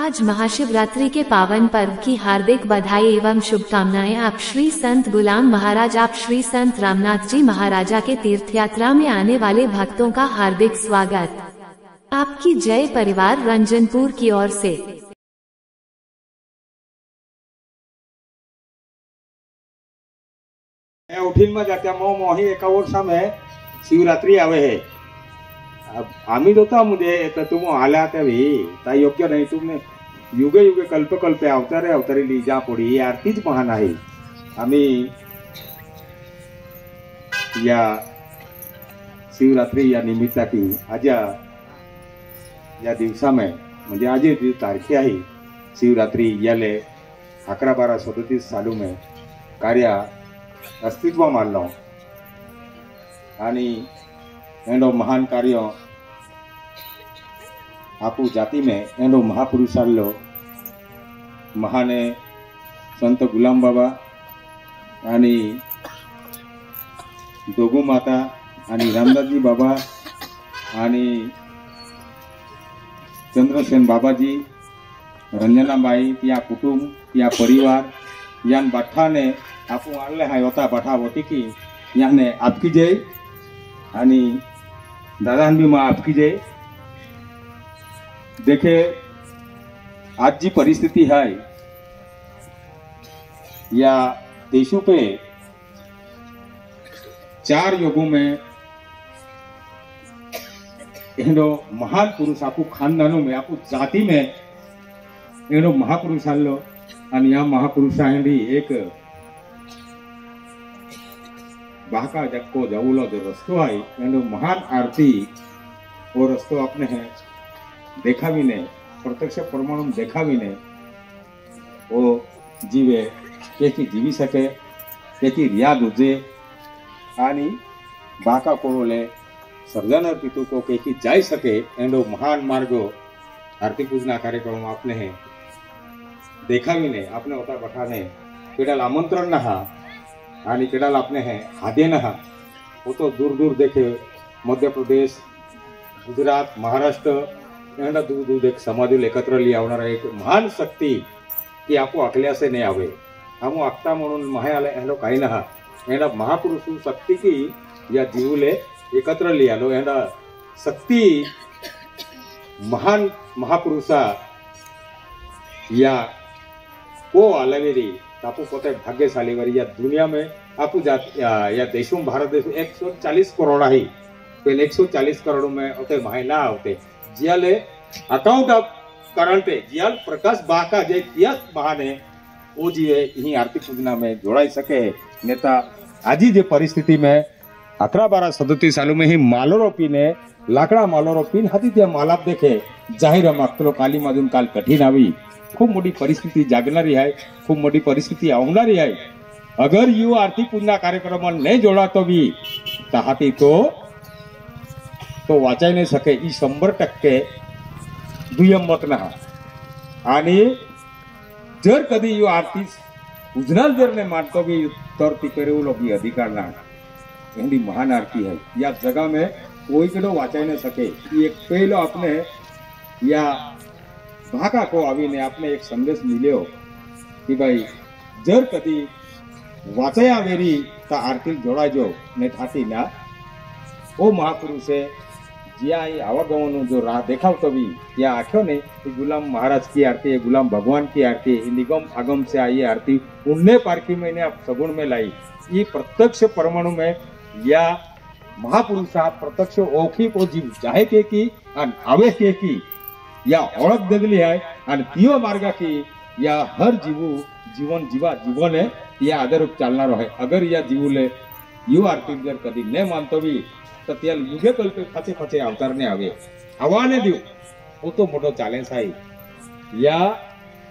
आज महाशिवरात्रि के पावन पर्व की हार्दिक बधाई एवं शुभकामनाएं। आप श्री संत गुलाम महाराज, आप श्री संत रामनाथ जी महाराजा के तीर्थयात्रा में आने वाले भक्तों का हार्दिक स्वागत। आपकी जय परिवार रंजनपुर की ओर से। उठील में जात्या मोही एका वर्षा में शिवरात्रि आवे है। अब आम्ही होता मुझे तुम आल्या तभी ता योग्य नहीं, तुमने युगे युगे कल्प कल्पे अवतारे अवतारी लीजा पड़ी ही आरतीच महान आहे। आम्ही या शिवरात्रि या निमित्ताने आज या दिवसा में म्हणजे आज जी तारीख आहे शिवरात्रि याले 11-12-37 सालों में कार्य अस्तित्व मानलो आणि एंडो महान कार्य आपू जाति में एंडो महापुरुषालो महाने संत गुलाम बाबा आणि दोगू माता आणि रामदासजी बाबा आणि चंद्रसेन बाबाजी, रंजनाबाई, त्या कुटुंब, त्या परिवार यान बाठाने आपू आणले हाय होता बाठा होती की याने आपकी जय आणि दादान भी माँ आपकी जय। देखे आज जी परिस्थिति है या देशों पे 4 युगों में एनो महान पुरुष आपू खानदानों में आपू जाति में एनो महापुरुष आलो आणि या महापुरुषांनी एक बाका जक्को जाऊलो जो रस्तो है एनो महान आरती वो रस्तो अपने है देखावीने प्रत्यक्ष परमाणु देखावीने वो जीवे केकी जीवी सके केकी याद उजे आनी बाका कोरोले सर्जन पितु को केकी जाई सके एंडो महान मार्गो आरती पूजना कार्यक्रम आपने है देखावीने अपने होता बठाने केडाल आमंत्रण नहा आणि केडाल आपने है हादे नहा वो तो दूर दूर देखे मध्य प्रदेश, गुजरात, महाराष्ट्र एंडा दूर दूर एक समाधी एकत्र ली आवणार एक महान शक्ती की आपू अकल्या से नहीं आवे हमू आखता म्हणून माहे आले एंडो काही नहा एंडा महापुरुष शक्ती की या जीवले एकत्र ली आलो एंडा शक्ती महान महापुरुषा या को आलेवेरी आपू पोते भाग्यशाली वरी या दुनिया में आपू या देशों भारत देश 140 करोड़ है पहले 140 करोड़ में होते महिला होते जियाले अकाउंट ऑफ करंट जियाल प्रकाश बाका जे तियास बहाने वो जीवे यही आर्थिक योजना में जोड़ाई सके नेता आजी जे परिस्थिति में 11-12-37 सालों में ही मालोरोपी ने लाकड़ा मालोरोपी हाथी त्या मालाप देखे जाहिर मागतलो काली माजून काल कठीण आवी खूब मोटी परिस्थिति जागनारी है, खूब मोटी परिस्थिति आवनारी है। अगर यू आर्थिक पूजना कार्यक्रम नहीं जोड़ा तो भी हाथी तो वाचाई नहीं सके ई 100% दुय्यम मत ना आणि जर कधी यू आरती उजनाल जर ने मानतो भी तर ती करेवलो भी अधिकार ना एंडी महान आरती है या जगह में कोई कदो वाचाई नहीं सके। एक पहलो अपने या भाका को आवीने आपने एक संदेश मिल्यो कि भाई जर कदी वाचया वेरी ता आरती जोड़ाजो ने थाती ना ओ महापुरुषे जिया आवागमन जो राह देखावतो भी या आख्यो ने गुलाम महाराज की आरती है, गुलाम भगवान की आरती है, निगम आगम से आई आरती उन्ने पारखी में ने सगुण में लाई ये प्रत्यक्ष परमाणु में या महापुरुष प्रत्यक्ष ओखी को जीव चाहे के की आवे के की या ओळख दगली है आणि तियो मार्गा की या हर जीवन जीवन है या आदरूप चालनारो है। अगर या जीवले यू आरती जर कदी ने मानतो भी तो त्या युगे कल्पे फचे फचे अवतार ने आवे आवाने दियो वो तो मोटो चैलेंज है या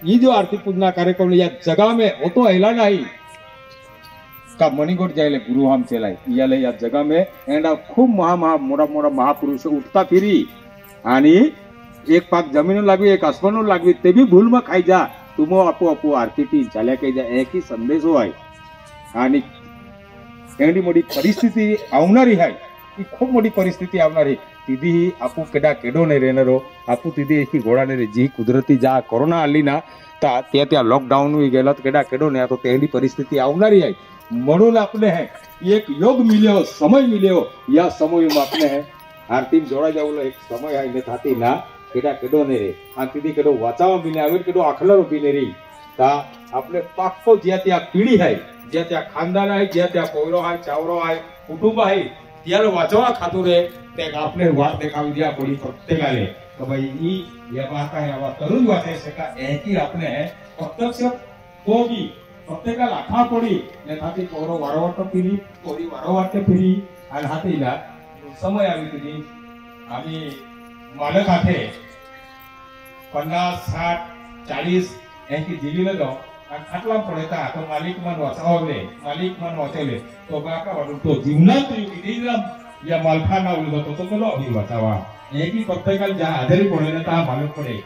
ये जो आरती पूजना कार्यक्रम या जगह में वो तो ऐला नहीं का मणिकोट जायले गुरु हम चलाय याले या जगह में एंडा खूब मोड़ा महापुरुष उठता फिरी आणि एक पाक जमीन लागवी एक आसमान लागवी ते भी भूल में खाई जा तुमो आपू आरती टी चाल्या कही जा एक ही संदेश होय आणि एवढी मोठी परिस्थिती आवणारी आहे की खूप मोठी परिस्थिती आवणार आहे तिदी ही आपू केडा केडो ने रेनरो आपू तिदी एकी घोड़ा ने रे जी कुदरती जा कोरोना आली ना ता त्या लॉकडाऊन हुई गेला केडा केडो ने तो तेली परिस्थिती आवणारी आहे म्हणून आपले है एक योग मिल्यो समय मिल्यो या समय में आपने है आरती जोड़ा जावलो एक समय आहे ने थाती ना केडा केडो ने रे आ तिदी केडो वाचावा बिने आवे केडो आखलरो बिने रे ता आपले पाक्को ज्या त्या पिढी है ज्या त्या खानदान आहे ज्या त्या पोयरो आहे चावरो आहे कुटुंब आहे त्याला वाचवा खातुरे ते आपले वाट देखावी दिया पडी प्रत्येकाले तो भाई ई या बात आहे आवा तरुण वाटे सका एकी आपने प्रत्यक्ष तो भी प्रत्येकाला आठा पडी ने थाती पोरो वारवाट पिली पोरी वारवाट पिली आणि हातीला समय आली तिनी आम्ही मालक आथे 50 60 40 एकी दिलीला जाऊ आटला पडता तो मालिक मन वाचवले मालिक मन वाचवले तो बाका वाटून तो जीवनात किती या मालखाना उलगतो तो कलो अभी वाचावा एकी प्रत्येकाला ज्या आधारी पडे ना ता मालूम पडे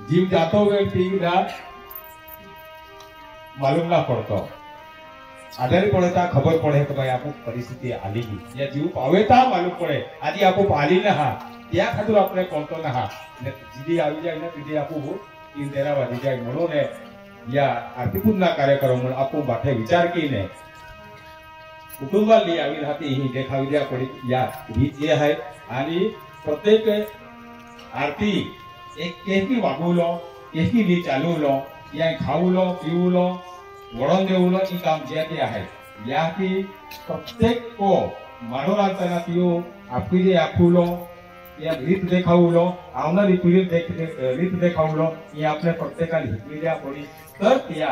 जीव जातो व्यक्तीला मालूम ना पडतो आधारी पडता खबर पडे तो भाई आपको परिस्थिती आली या जीव पावेता मालूम पडे आधी आपको आली ना हा त्या खातर आपले कोणतो ना हा जिदी आवी जाय ना तिदी आपको इन तेरा वादी जाय म्हणून या आरतीपूर्ण कार्यक्रम म्हणून आपण बाटे विचार केले कुटुंबाली आवी राहते ही देखावी द्या पडी या ही जे आहे आणि प्रत्येक आरती एक केकी वागवलो केकी ली चालवलो या खावलो पिवलो वळण देवलो ही काम जे ते आहे या की प्रत्येक को मानवरांना तियो आपली जे आखुलो या रीत देखावलो आवनारी पिढी रीत देखावलो ही आपल्या प्रत्येकाला हितली द्या पडी तर त्या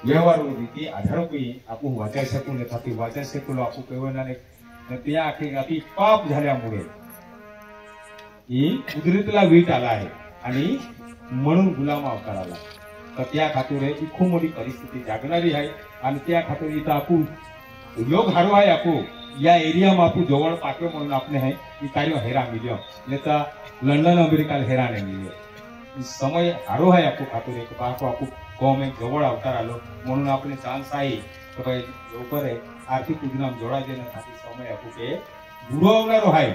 व्यवहार रीती आधारपी आपण वाचाय शकून येतात वाचाय शकलो आपण केवळाने त्या आखी पाप झाल्यामुळे ही कुदरतीला वीट आला आहे आणि म्हणून गुलाम अवतार आला तर त्या खातुरे ही खूप मोठी परिस्थिती जागणारी आहे आणि त्या खातुरे इथं आपण योग हारो आहे आपण या एरिया में आपू जवळ पाके म्हणून आपने है ई कार्य हेरा मिलियो नेता लंडन अमेरिका हेरा ने मिलियो समय हारो है आपको खातिर एक बाको आपको गांव में जवळ अवतार आलो म्हणून आपने चांस आई तो भाई ऊपर है आर्थिक पूजनाम जोड़ा देना खातिर समय आपको के गुरु आवनारो है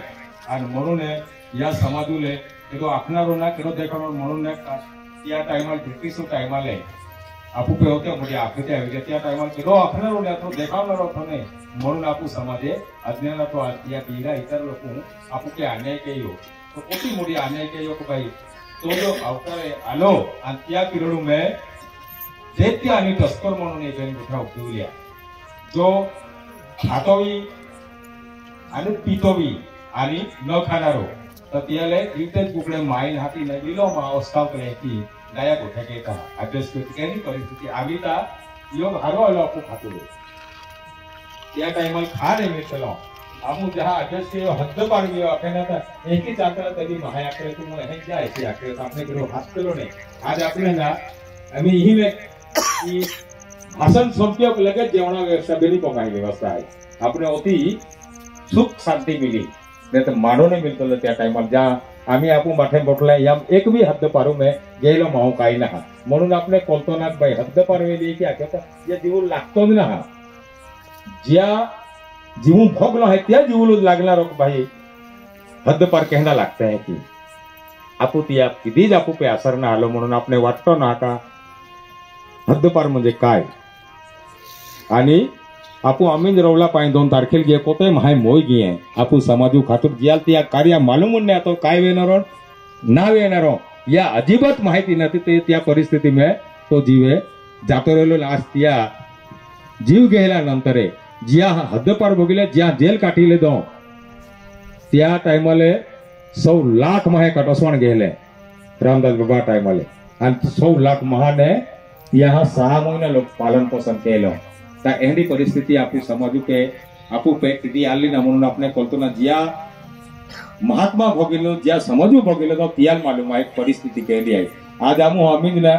आणि म्हणून या समाजूले केदो आखनारो ना केदो देखारो म्हणून ना त्या टाइमला ब्रिटिश टाइमला आपू पे होते म्हणजे आपल्या त्या टाइमला केदो आखनारो ना तो देखावनारो थने म्हणून आपू समाजे अज्ञाना तो या पीड़ा इतर लोग आपू के अन्याय कयो तो कोटी मोटी अन्याय कयो को भाई तो जो अवतार आलो आणि त्या पिरियड में दैत्य आणि तस्कर म्हणून एक जण मोठा उठवल्या जो खातोवी आणि पितोवी आणि न खाणारो तर त्याले इथेच कुकडे माईल हाती न दिलो मा अवस्था करे की दया गोठा केता अभ्यास करते परिस्थिती आम्ही ता योग हारो आलो आपू खातो त्या टाइमला खा रे मिळतलो आमू जहा अध्यक्ष हद्द पार गयो अखेना था एक ही चाकरा तरी महाय आकरे तुम हे जाय से आकरे आपने करो हाथ करो ने आज आपने ना आम्ही ही में की भाषण संप्योग लगे जेवणा व्यवस्था बेनी पकाई व्यवस्था आहे आपने अति सुख शांति मिली नहीं तो मानो नहीं मिलतो त्या टाइमला जा आम्ही आपण बाठे बोटला या एक भी हद्द पारू में गेलो माऊ काही ना म्हणून आपने कोलतोनाक बाई हद्द पार वेली की आकेता या जीव लागतो ना ज्या जीव भोगलो है त्या जीवलो लागणार भाई हद्द पार कहना लागते है की आपू त्या कितीच आपू पे असर ना आलो म्हणून आपने वाटतो ना का हद्द पार म्हणजे काय आणि आपू अमीन रवला पाय 2 तारखेला गे कोते माय मोय गे आपू समाजू खातर जियाल त्या कार्य मालूम ने तो काय वेनारो ना वेनारो या अजिबात माहिती नती ते त्या परिस्थिती में तो जीवे जातो रेलो लास्ट त्या जीव गेला नंतर ज्या हद्दपार भोगले ज्या जेल काठीले दो त्या टाइमले 100 लाख माहे कटसवण गेले रामदास बाबा टाइमले आणि 100 लाख महाने यहाँ 6 महीना लोग पालन पोषण केलो ता एंडी परिस्थिती आपू समझू के आपू पे किती आली ना म्हणून आपने कल्पना ज्या महात्मा भोगिलो ज्या समझू भोगिलो तो तियाल मालूम आहे परिस्थिती केली आहे आज आमू अमीन ना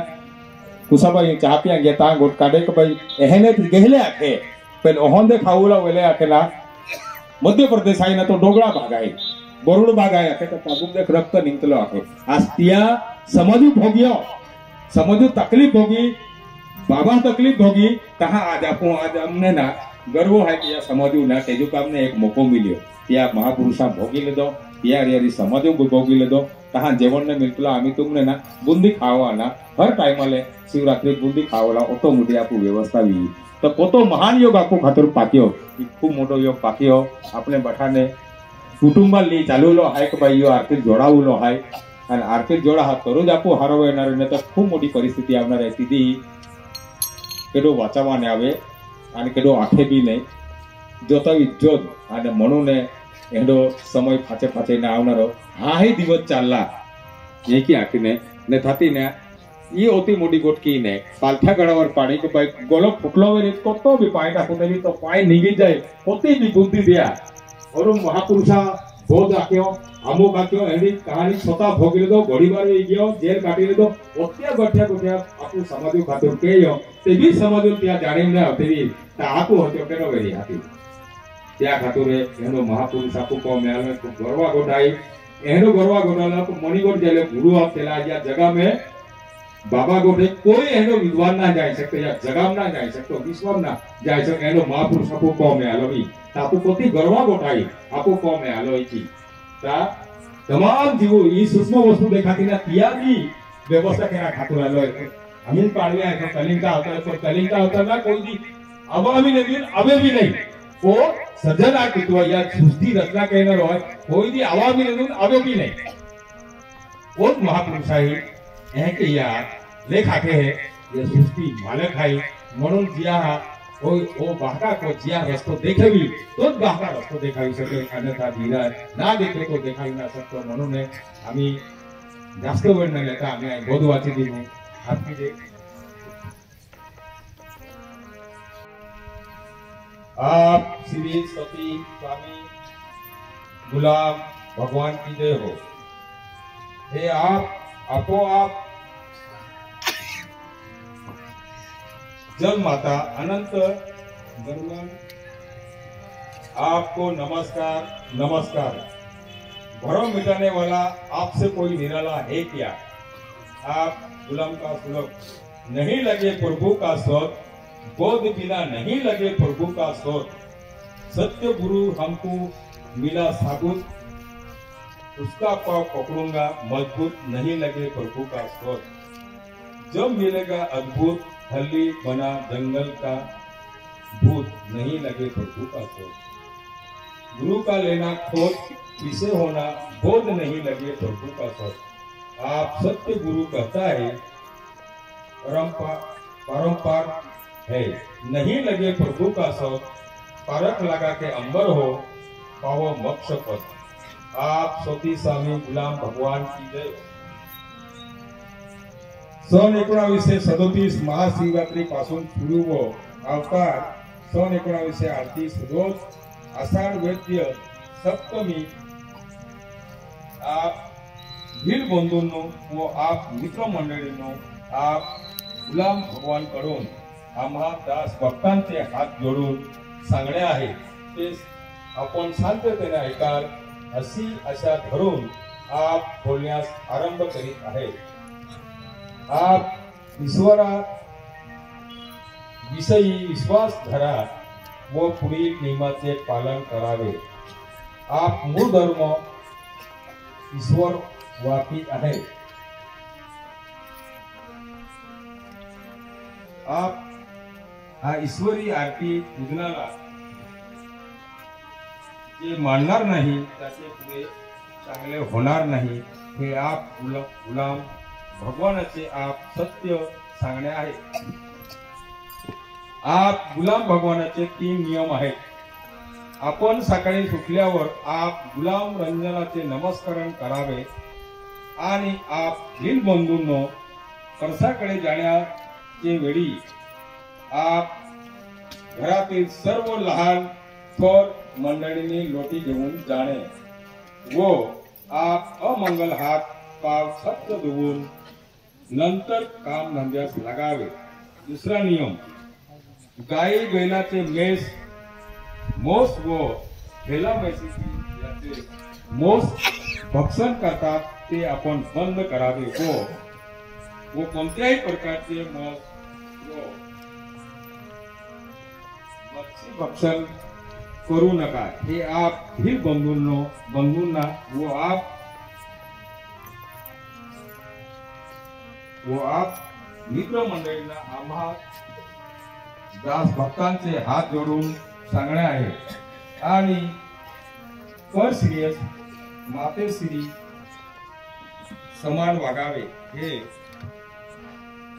कुसाबाई चाह पिया गेता गोट काडे के भाई एहने गेले आखे पण ओहंदे खाऊला वेले आखेला मध्य प्रदेश आहे ना तो डोगळा भाग आहे बरोड भाग आहे आखे तो पागुम देख रक्त निकलो आखे आज तिया समझू भोगियो समझू तकलीफ भोगी बाबा तकलीफ भोगी तहा आज आपू आज हमने ना गर्व है कि या समाजू ना तेजू काम ने एक मौको मिलियो त्या महापुरुषा भोगी लेदो त्या यारी समाजू भोगी लेदो तहां जेवण ने मिलतला आम्ही तुमने ना बुंदी खावाना हर टाइमले शिवरात्रि बुंदी खावाला ओतो मोटी आपू व्यवस्था वी तो पोतो महान योग आपू खातर पाक्यो खूब मोटो योग पाक्यो आपने बठाने कुटुंबाली चालूलो हाय के भाई यो आर्थिक जोडावलो हाय आणि आर्थिक जोडा हा तरुज आपू हारव येणार ने तर खूप मोठी परिस्थिती आवणार आहे ती केडो वाचावाने आवे आणि केडो आखे बी नाही जोता इज्जत आणि म्हणून एडो समय फाचे फाचे ने आवनारो हाही दिवस चालला एकी आखीने ने थाती ने ई ओती मोठी गोटकी ने पालथ्या गडावर पाणी के पाय गोलो फुटलो वेरी तो बी पाय टाकून देवी तो पाय निघी जाय होती बी बुद्धी द्या और महापुरुषा बोध आख्यो अमुक आख्यो एडी कहानी स्वतः भोगी लेदो घोड़ीबार गयो जेल काटी लेदो ओत्या गठ्या गठ्या आपू समाजू खातर केयो ते बी समाजू त्या जाणीने हतेवी ता आपू होतो केनो वेरी हाती त्या खातुरे एनो महापुरुष आपू को मेले को गरवा गोडाई एनो गरवा गोडाला तो मणिगोट जेले गुरु आप तेला या जगह में बाबा गोटे कोई एनो विद्वान ना जाई सकते या जगाम ना जाई सकतो विश्वम ना जाई सकते एनो महापुरुष आपू को मेलोवी तापू कोती गरवा गोटाई आपू को मेलोई की ता तमाम जीवो ई सूक्ष्म वस्तु देखाती ना तिया भी व्यवस्था केना खातुरा लो हम पाड़वे है कलिंगा होता ना कोई भी अबामी नहीं अबे भी नहीं वो सज्जना कितवा या सृष्टि रचना कहना रोय कोई भी अवामी नहीं अबे भी नहीं वो महापुरुष है के या लेखा के है ये सृष्टि मालक है म्हणून जिया कोई ओ बाहका को जिया रस्तो देखेवी तो बाहका रस्तो देखावी सके अन्यथा धीरा ना देखे तो देखावी ना सकतो म्हणून आम्ही जास्त वेळ न लेता आम्ही बोध वाची दिली आपली जे आप श्री सती स्वामी गुलाम भगवान की जय हो। हे आप आपो आप जल माता अनंत ब्रह्मन आपको नमस्कार नमस्कार। भरम मिटाने वाला आपसे कोई निराला है क्या? आप गुलाम का सुलभ नहीं लगे प्रभु का स्रोत बोध बिना नहीं लगे प्रभु का स्रोत सत्य गुरु हमको मिला साबुत उसका पाव पकड़ूंगा मजबूत नहीं लगे प्रभु का स्रोत जब मिलेगा अद्भुत हल्ली बना जंगल का भूत नहीं लगे प्रभु का स्रोत गुरु का लेना खोज किसे होना बोध नहीं लगे प्रभु का स्रोत आप सत्य गुरु कहता है परंपार है नहीं लगे प्रभु का स्रोत परख लगा के अंबर हो पावो मोक्ष पद आप सती स्वामी गुलाम भगवान की जय। सन 1937 महाशिवरात्री पासून सुरू हो अवतार सन 1938 रोज आषाढ वैद्य सप्तमी आप भील बंधूंनो व आप मित्र मंडळींनो आप गुलाम भगवान कडून आम्हा दास भक्तांचे हात जोडून सांगणे आहे ते आपण शांततेने ऐकाल अशी आशा धरून आप बोलण्यास आरंभ करीत आहे। आप ईश्वरा विषयी विश्वास धरा व पुढील नियमाचे पालन करावे। आप मूळ धर्म ईश्वर वापी आहे। आप हा ईश्वरी आरती पूजनाला जे मानणार नाही त्याचे पुढे चांगले होणार नाही हे आप गुलाम भगवानाचे आप सत्य सांगणे आहे। आप गुलाम भगवानाचे 3 नियम आहेत। आपण सकाळी उठल्यावर आप गुलाम रंजनाचे नमस्कारण करावे आणि आप भील बंधूंनो परसाकडे जाण्याचे वेळी आप घरातील सर्व लहान थोर मंडळींनी लोटी घेऊन जाणे व आप अमंगल हात पाव स्वच्छ धुवून नंतर काम धंद्यास लागावे। दुसरा नियम गाई बैलाचे मोस व ठेला म्हैसीचे मोस भक्षण करतात ते आपण बंद करावे व कोणत्याही प्रकारचे मत्स्य भक्षण करू नका, हे आप भील बंधूंना व आप मित्र मंडळींना आम्हा दास भक्तांचे हात जोडून सांगणे आहे आणि पर स्त्रियस मातेश्री समान वागावे, हे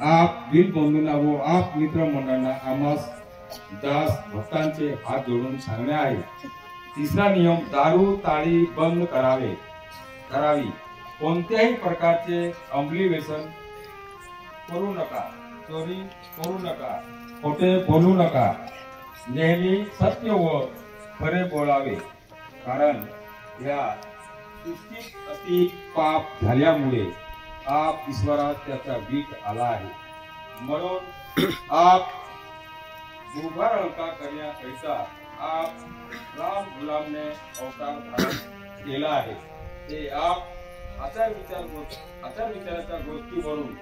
आप भील बंधूंना व आप मित्र मंडळांना आम्हास दास भक्तांचे हात जोडून सांगणे आहे. तिसरा नियम, दारू ताळी बंद करावी. कोणत्याही प्रकारचे अंमली व्यसन करू नका, चोरी करू नका, खोटे बोलू नका, नेहमी सत्य व खरे बोलावे, कारण या सृष्टीत अति पाप झाल्यामुळे आप ईश्वरात त्याचा वीट आला आहे. म्हणून आप गुरुभार हलका करण्याकरिता आप राम गुलामने अवतार धारण केला आहे. ते आप आचार विचाराच्या गोष्टीवरून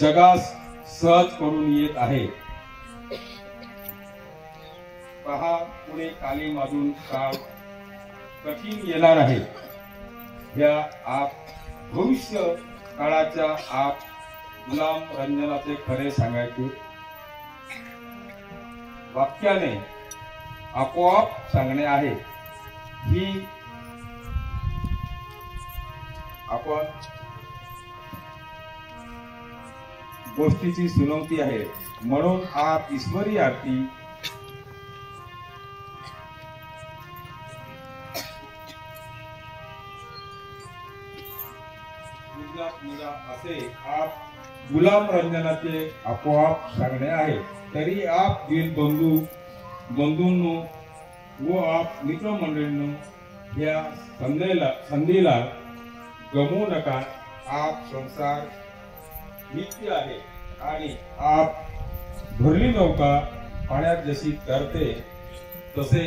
जगास सहज करून येत आहे. पहा, पुढे कालीमाजून काळ कठीण येणार आहे. या आप भविष्य काळाच्या आप गुलाम रंजनाचे खरे सांगायचे वाक्याने आपोआप सांगणे आहे. ही आपण गोष्टीची सुनवती आहे. म्हणून आप ईश्वरी आरती असे आप गुलाम रंजनाचे आपोआप सांगणे आहे. तरी आप भील बंधूंनो व आप मित्रमंडळींनो या संधीला गमवू नका. आप संसार नित्य आहे आणि आप भरली नौका पाण्यात जशी तरते तसे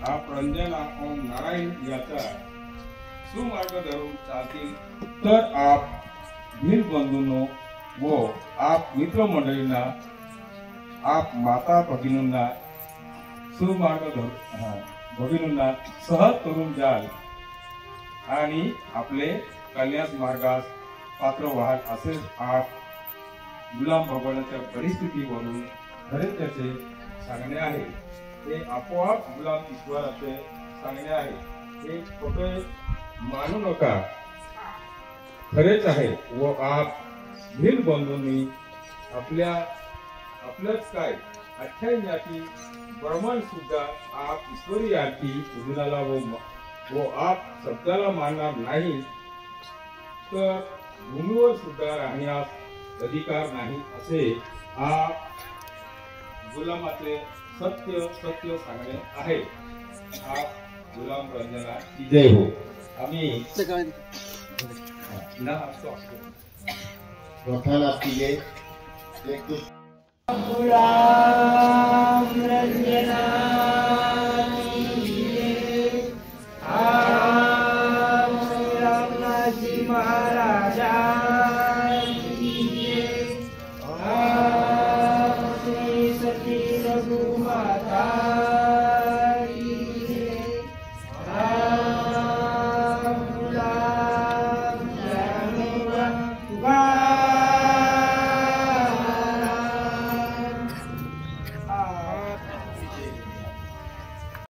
आप रंजना ओम नारायण याचा सुमार्ग धरून चालतील तर आप भील बंधूंनो व आप मित्रमंडळींना आप माता भगिनींना सुमार्ग भगिनींना सहज करून जाल आणि आपले कल्याण मार्गास पात्र व्हाल. असेच आप गुलाम भगवानाच्या परिस्थितीवरून खरे त्याचे सांगणे आहे. हे आपोआप गुलाम ईश्वराचे सांगणे आहे. हे खोटे मानू नका, खरेच आहे. व आप भील बंधूंनी आपल्याच काय अठ्ठ्याण्णवची ब्रह्मण सुद्धा आप ईश्वरी आरती पूजनाला व आप शब्दाला मानणार नाही तर भूमीवर सुद्धा राहण्यास अधिकार नाही. असे आप गुलामाचे सत्य सांगणे आहे. आप गुलाम रंजना की जय हो. आम्ही गुलाम रंजना